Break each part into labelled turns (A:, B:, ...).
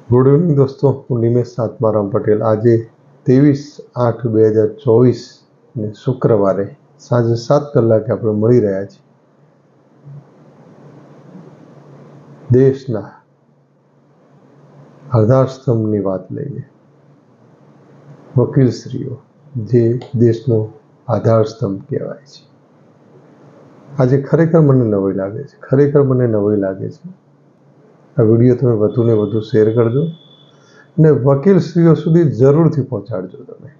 A: Good evening દોસ્તો, હું નિમેશ આત્મારામ પટેલ. આજે 23/8/2024 ને શુક્રવારે સાંજે 7 કલાકે આપણે મળી રહ્યા છીએ. દેશના આધારસ્તંભની વાત લઈને વકીલશ્રીઓ, જે દેશનો આધારસ્તંભ કહેવાય છે, આજે ખરેખર મને નવાઈ લાગે છે. આ વિડીયો તમે વધુને વધુ શેર કરજો અને વકીલશ્રીઓ સુધી જરૂરથી પહોંચાડજો. તમે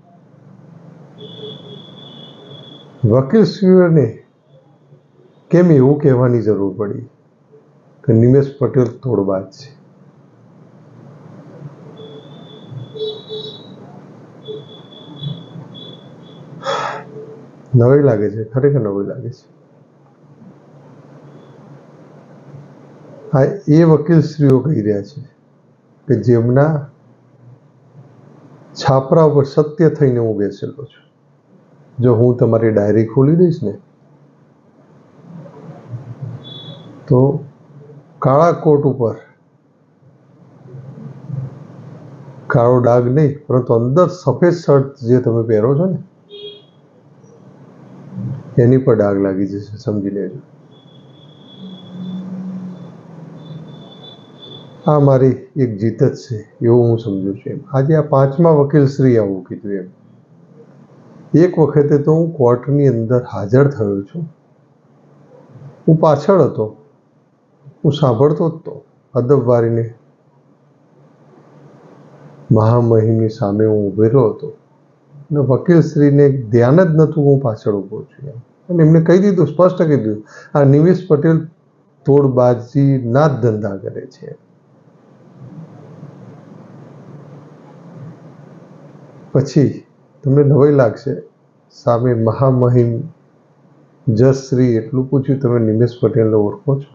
A: વકીલશ્રીઓને કેમ એવું કહેવાની જરૂર પડી કે નિમેશ પટેલ તોડબાજ છે? નવાઈ લાગે છે, ખરેખર નવાઈ લાગે છે. આ એ વકીલશ્રીઓ કહી રહ્યા છે કે જેમના છાપરા ઉપર સત્ય થઈને હું બેસેલો છું. જો હું તમારી ડાયરી ખોલી દઈશ ને તો કાળા કોટ ઉપર કાળો ડાઘ નહીં, પરંતુ અંદર સફેદ શર્ટ જે તમે પહેરો છો ને એની પર ડાઘ લાગી જશે, સમજી લેજો. આ મારી એક જીત જ છે એવું હું સમજુ છું. આજે આ 5મા વકીલશ્રી આવું કીધું. એક વખતે તો હું કોર્ટની અંદર હાજર થયો છું. હું પાછળ હતો, હું સાંભળતો જ તો. અદબવારીને મહામહિમની સામે હું ઉભેલો હતો અને વકીલશ્રીને ધ્યાન જ નહોતું હું પાછળ ઊભો છું. અને એમને કહી દીધું, સ્પષ્ટ કહી દીધું, આ નિમેશ પટેલ તોડબાજીના જ ધંધા કરે છે. પછી તમને નવાઈ લાગશે, સામે મહામહિમ જજશ્રી એટલું પૂછ્યું, તમે નિમેશ પટેલને ઓળખો છો?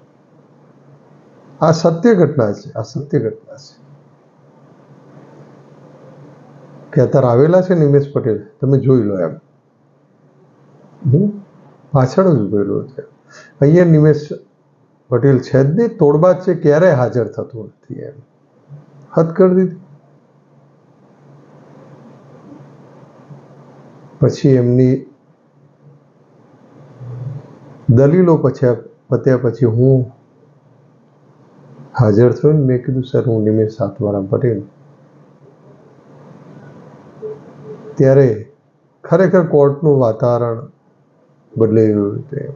A: આ સત્ય ઘટના છે. કે અત્યારે આવેલા છે નિમેશ પટેલ, તમે જોઈ લો. એમ હું પાછળ જ ઉભેલો છે. અહીંયા નિમેશ પટેલ છે જ નહીં, તોડબાજ છે, ક્યારેય હાજર થતું નથી. એમ હદ કરી દીધી. પછી એમની દલીલો પત્યા પછી હું હાજર થયો ને મેં કીધું, સર હું નિમેશ આત્મારામ પટેલ. ત્યારે ખરેખર કોર્ટનું વાતાવરણ બદલાઈ ગયું હતું.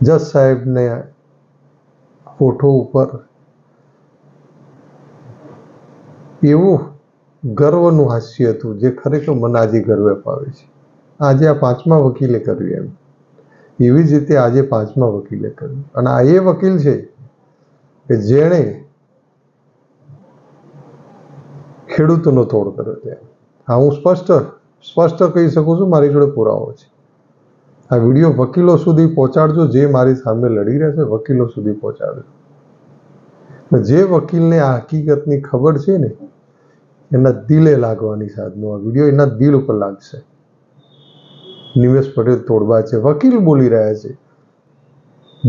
A: જજ સાહેબને ફોટો ઉપર એવું ગર્વનું હાસ્ય હતું જે ખરેખર મને આજે ગર્વ અપાવે છે. આજે આ 5મા વકીલે કર્યું. એમ એવી જ રીતે આજે 5મા વકીલે કર્યું. અને આ એ વકીલ છે કે જેણે ખેડૂતોનો તોડ કર્યો ત્યાં. હા, હું સ્પષ્ટ કહી શકું છું, મારી જોડે પુરાવો છે. આ વિડીયો વકીલો સુધી પહોંચાડજો, જે મારી સામે લડી રહ્યા છે વકીલો સુધી પહોંચાડજો. જે વકીલને આ હકીકતની ખબર છે ને એના દિલે લાગવાની સાધનો આ વિડીયો એના દિલ ઉપર લાગશે. નિમેશ પટેલ તોડબાજ છે. વકીલ બોલી રહ્યા છે.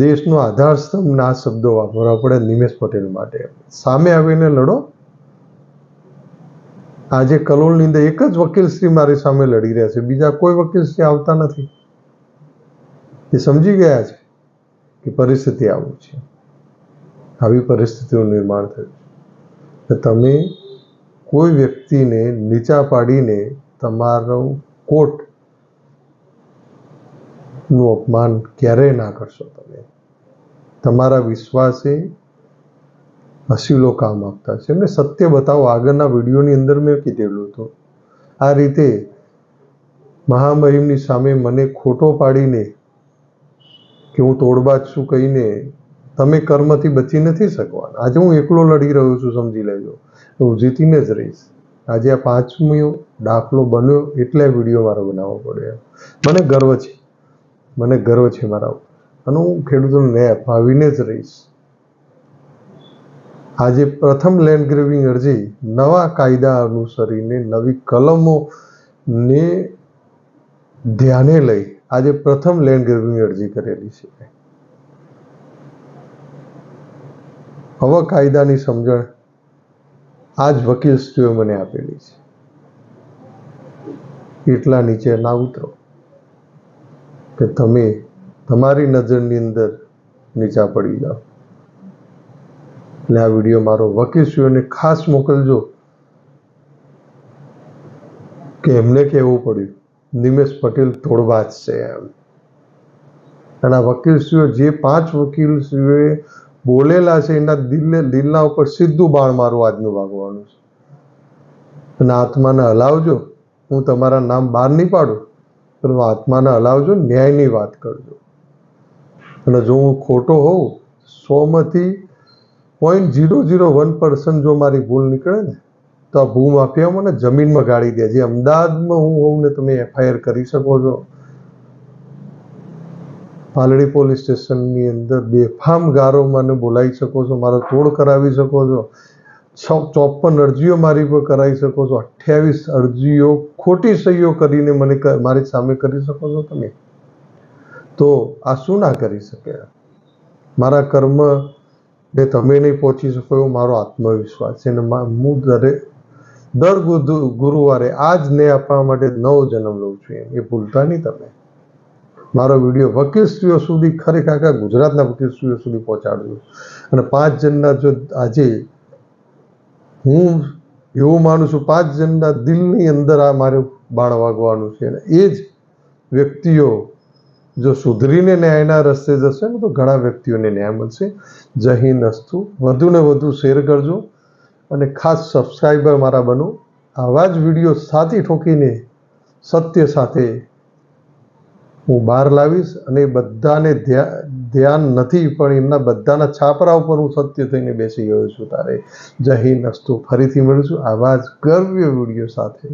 A: દેશનો આધારસ્તંભના આ શબ્દો વાપરવા પડે નિમેશ પટેલ માટે. સામે આવીને લડો. આજે કલોલની અંદર એક જ વકીલશ્રી મારી સામે લડી રહ્યા છે, બીજા કોઈ વકીલશ્રી આવતા નથી. એ સમજી ગયા છે કે પરિસ્થિતિ આવું છે. આવી પરિસ્થિતિનું નિર્માણ થયું છે. તમે કોઈ વ્યક્તિને નીચા પાડીને તમારું કોર્ટનું અપમાન ક્યારેય ના કરશો. તમે તમારા વિશ્વાસે અસીલો કામ આપતા છે. એમને સત્ય બતાવો. આગળના વિડીયોની અંદર મેં કીધેલું હતું, આ રીતે મહામહિમની સામે મને ખોટો પાડીને કે હું તોડબાજ છું કહીને તમે કર્મથી બચી નથી શકવાના. આજે હું એકલો લડી રહ્યો છું, સમજી લેજો. હું જીતીને જ રહીશ. આજે આ 5મો દાખલો બન્યો એટલે વિડીયો મારો બનાવવો પડ્યો. મને ગર્વ છે મારા ઉપર, અને હું ખેડૂતોને ન્યાય અપાવીને જ રહીશ. આજે પ્રથમ લેન્ડ ગ્રેબિંગ અરજી નવા કાયદા અનુસરીને નવી કલમોને ધ્યાને લઈ આજે પ્રથમ લેન્ડ ગ્રેબિંગ અરજી કરેલી છે. હવે કાયદાની સમજણ આ જ વકીલશ્રીઓ મને આપેલી છે. એટલા નીચે ના ઉતરો કે તમે તમારી નજરની અંદર નીચા પડી જાઓ. એટલે આ વિડીયો મારો વકીલશ્રીઓને ખાસ મોકલજો કે એમને કહેવું પડ્યું નિમેશ પટેલ તોડબાજ છે એમ. અને આ વકીલશ્રીઓ જે 5 વકીલશ્રીઓએ બોલેલા છે એના દિલના ઉપર સીધું બાણ મારું આજનું વાગવાનું છે. અને આત્માને હલાવજો. હું તમારા નામ બહાર નહીં પાડું, પણ આત્માને હલાવજો, ન્યાયની વાત કરજો. અને જો હું ખોટો હોઉં 100માંથી 0.001% જો મારી ભૂલ નીકળે ને તો આ ભૂમાફિયા મને જમીનમાં ગાળી દે. જે અમદાવાદમાં હું હોઉં ને તમે FIR કરી શકો છો. પાલડી પોલીસ સ્ટેશનની અંદર બેફામ ગારો મને બોલાવી શકો છો, મારો તોડ કરાવી શકો છો, 54 અરજીઓ મારી પર કરાવી શકો છો, 28 અરજીઓ ખોટી સહીઓ કરીને મને મારી સામે કરી શકો છો તમે. તો આ શું ના કરી શકે? મારા કર્મ ને તમે નહીં પહોંચી શકો એવો મારો આત્મવિશ્વાસ છે. અને હું દર ગુરુવારે આ જ ન્યાય આપવા માટે 9 જન્મ લઉં છું. એ ભૂલતા નહીં તમે. મારો વિડીયો વકીલશ્રીઓ સુધી, ખરેખર આખા ગુજરાતના વકીલશ્રીઓ સુધી પહોંચાડજો. અને 5 જણના જો આજે હું એવું માનું છું 5 જણના દિલની અંદર આ મારું બાણ વાગવાનું છે. અને એ જ વ્યક્તિઓ જો સુધરીને ન્યાયના રસ્તે જશે ને તો ઘણા વ્યક્તિઓને ન્યાય મળશે. જય હિન્દ અસ્તુ. વધુ ને વધુ શેર કરજો અને ખાસ સબસ્ક્રાઈબર મારા બનો. આવા જ વિડીયો સાથી ઠોકીને સત્ય સાથે હું બહાર લાવીશ. અને બધાને ધ્યાન નથી, પણ એમના બધાના છાપરા ઉપર હું સત્ય થઈને બેસી ગયો છું. તારે જય હિન્દ અસ્તુ. ફરીથી મળીશું આવા જ ગર્વ્ય વિડીયો સાથે.